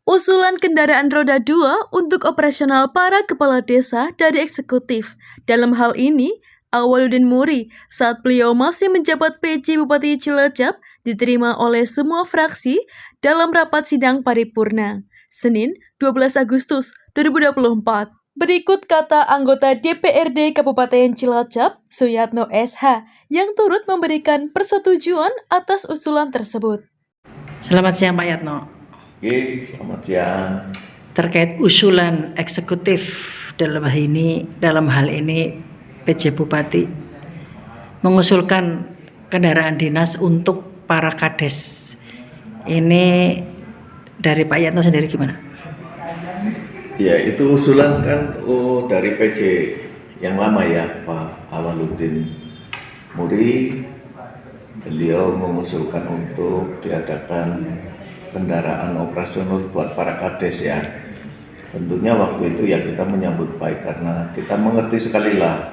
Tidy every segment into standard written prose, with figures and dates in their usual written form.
Usulan kendaraan roda 2 untuk operasional para kepala desa dari eksekutif. Dalam hal ini, Awaludin Muri saat beliau masih menjabat PJ Bupati Cilacap diterima oleh semua fraksi dalam rapat sidang paripurna, Senin 12 Agustus 2024. Berikut kata anggota DPRD Kabupaten Cilacap, Suyatno SH, yang turut memberikan persetujuan atas usulan tersebut. Selamat siang Pak Yatno. Oke, selamat siang. Terkait usulan eksekutif dalam hal ini PJ Bupati mengusulkan kendaraan dinas untuk para kades. Ini dari Pak Yatno sendiri gimana? Ya, itu usulan kan dari PJ yang lama ya, Pak Awaludin Muri. Beliau mengusulkan untuk diadakan kendaraan operasional buat para kades ya. Tentunya waktu itu ya kita menyambut baik karena kita mengerti sekali lah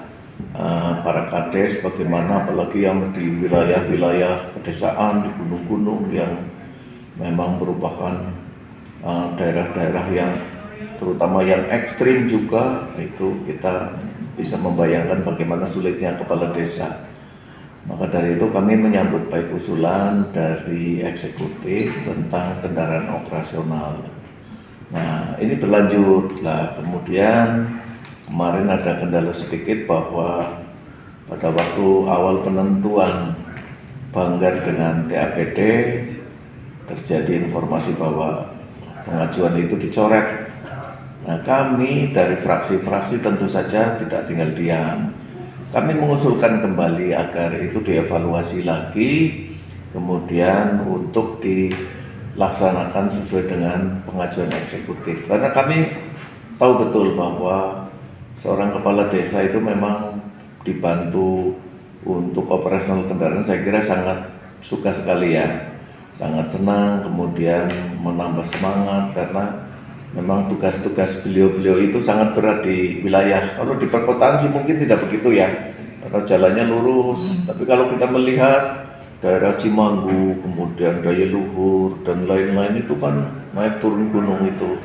para kades bagaimana, apalagi yang di wilayah-wilayah pedesaan, di gunung-gunung yang memang merupakan daerah-daerah yang terutama yang ekstrim juga, itu kita bisa membayangkan bagaimana sulitnya kepala desa. Maka dari itu kami menyambut baik usulan dari eksekutif tentang kendaraan operasional. Nah, ini berlanjut lah. Kemudian kemarin ada kendala sedikit bahwa pada waktu awal penentuan Banggar dengan TAPD terjadi informasi bahwa pengajuan itu dicoret. Nah, kami dari fraksi-fraksi tentu saja tidak tinggal diam. Kami mengusulkan kembali agar itu dievaluasi lagi, kemudian untuk dilaksanakan sesuai dengan pengajuan eksekutif. Karena kami tahu betul bahwa seorang kepala desa itu memang dibantu untuk operasional kendaraan, saya kira sangat suka sekali ya, sangat senang, kemudian menambah semangat karena memang tugas-tugas beliau-beliau itu sangat berat di wilayah. Kalau di perkotaan sih mungkin tidak begitu ya, karena jalannya lurus. Tapi kalau kita melihat daerah Cimanggu, kemudian Daya Luhur, dan lain-lain itu kan naik turun gunung itu.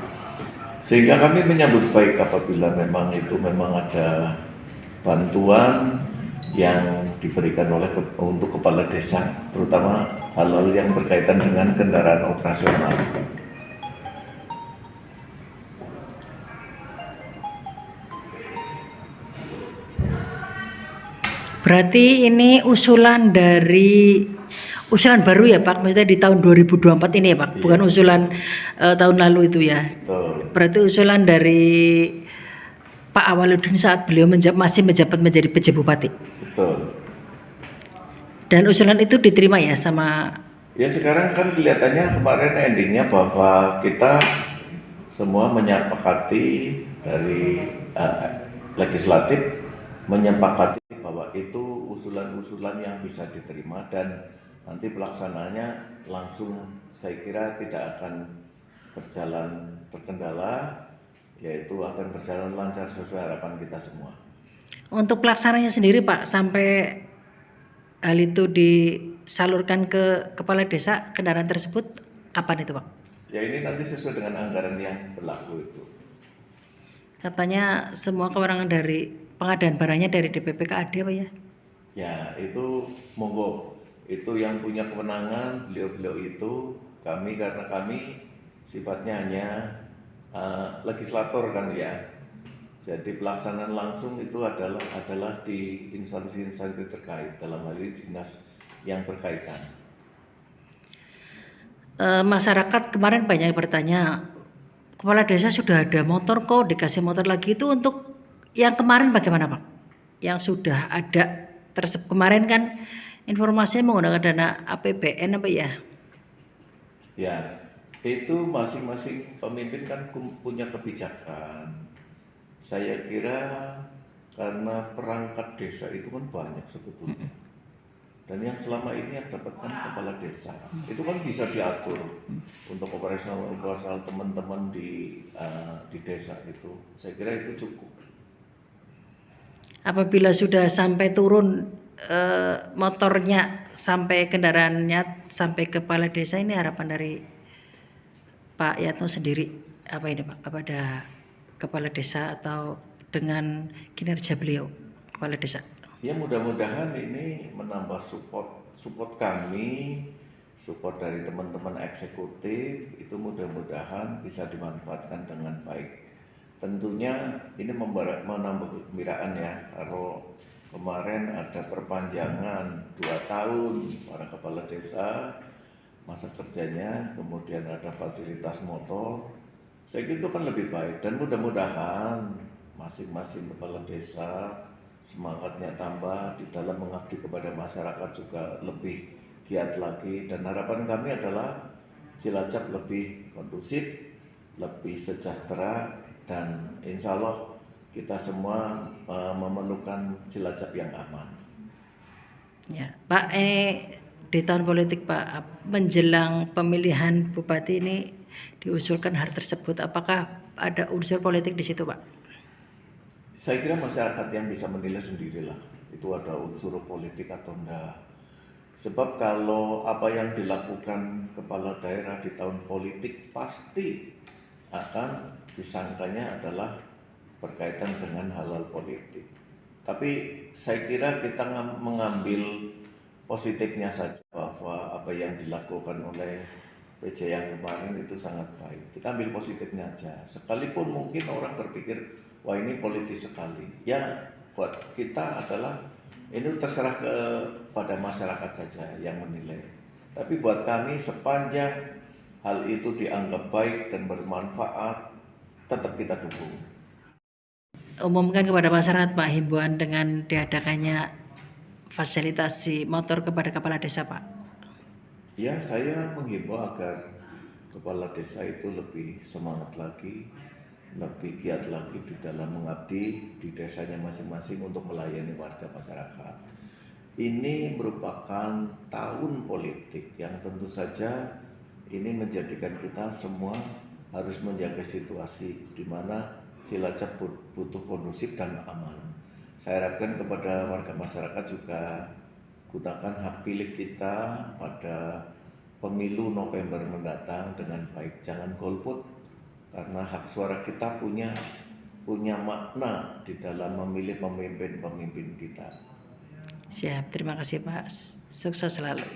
Sehingga kami menyambut baik apabila memang ada bantuan yang diberikan untuk kepala desa, terutama hal-hal yang berkaitan dengan kendaraan operasional. Berarti ini usulan baru ya Pak, maksudnya di tahun 2024 ini ya Pak, bukan usulan tahun lalu itu ya. Betul. Berarti usulan dari Pak Awaludin saat beliau masih menjabat menjadi PJ Bupati. Betul. Dan usulan itu diterima ya sama. Ya sekarang kan kelihatannya kemarin endingnya bahwa kita semua menyepakati dari legislatif menyepakati bahwa itu usulan-usulan yang bisa diterima dan nanti pelaksanaannya langsung saya kira tidak akan berjalan terkendala, yaitu akan berjalan lancar sesuai harapan kita semua. Untuk pelaksananya sendiri Pak, sampai hal itu disalurkan ke kepala desa kendaraan tersebut kapan itu Pak? Ya ini nanti sesuai dengan anggaran yang berlaku itu. Katanya semua kewenangan dari pengadaan barangnya dari DPPKAD Pak ya? Ya itu monggo, itu yang punya kewenangan beliau-beliau itu, karena kami sifatnya hanya legislator kan ya. Jadi pelaksanaan langsung itu adalah di instansi-instansi terkait, dalam hal ini dinas yang berkaitan. Masyarakat kemarin banyak bertanya, kepala desa sudah ada motor kok, dikasih motor lagi, itu untuk yang kemarin bagaimana Pak? Yang sudah ada kemarin kan informasinya menggunakan dana APBN apa ya? Ya, itu masing-masing pemimpin kan punya kebijakan. Saya kira karena perangkat desa itu kan banyak sebetulnya. Dan yang selama ini yang dapatkan kepala desa, itu kan bisa diatur untuk operasional teman-teman di desa itu. Saya kira itu cukup. Apabila sudah sampai turun motornya sampai kendaraannya sampai kepala desa, ini harapan dari Pak Yatno sendiri apa ini Pak kepada kepala desa atau dengan kinerja beliau kepala desa? Ya mudah-mudahan ini menambah support kami, support dari teman-teman eksekutif itu mudah-mudahan bisa dimanfaatkan dengan baik. Tentunya ini menambah kegembiraan ya, kalau kemarin ada perpanjangan 2 tahun para kepala desa masa kerjanya, kemudian ada fasilitas motor, saya kira itu kan lebih baik dan mudah-mudahan masing-masing kepala desa semangatnya tambah di dalam mengabdi kepada masyarakat juga lebih giat lagi dan harapan kami adalah Cilacap lebih kondusif, lebih sejahtera dan insya Allah kita semua memerlukan Cilacap yang aman. Ya, Pak, ini di tahun politik Pak, menjelang pemilihan bupati ini diusulkan hal tersebut, apakah ada unsur politik di situ Pak? Saya kira masyarakat yang bisa menilai sendirilah, itu ada unsur politik atau enggak. Sebab kalau apa yang dilakukan kepala daerah di tahun politik pasti akan disangkanya adalah berkaitan dengan hal-hal politik. Tapi saya kira kita mengambil positifnya saja bahwa apa yang dilakukan oleh PJ yang kemarin itu sangat baik. Kita ambil positifnya aja. Sekalipun mungkin orang berpikir, wah ini politis sekali. Ya buat kita adalah ini terserah kepada masyarakat saja yang menilai. Tapi buat kami sepanjang hal itu dianggap baik dan bermanfaat, tetap kita dukung. Umumkan kepada masyarakat Pak himbauan dengan diadakannya fasilitasi motor kepada kepala desa Pak. Ya, saya menghimbau agar kepala desa itu lebih semangat lagi, lebih giat lagi di dalam mengabdi di desanya masing-masing untuk melayani warga masyarakat. Ini merupakan tahun politik yang tentu saja ini menjadikan kita semua harus menjaga situasi di mana Cilacap butuh kondusif dan aman. Saya harapkan kepada warga masyarakat juga gunakan hak pilih kita pada pemilu November mendatang dengan baik. Jangan golput karena hak suara kita punya makna di dalam memilih pemimpin kita. Siap, terima kasih Pak. Sukses selalu.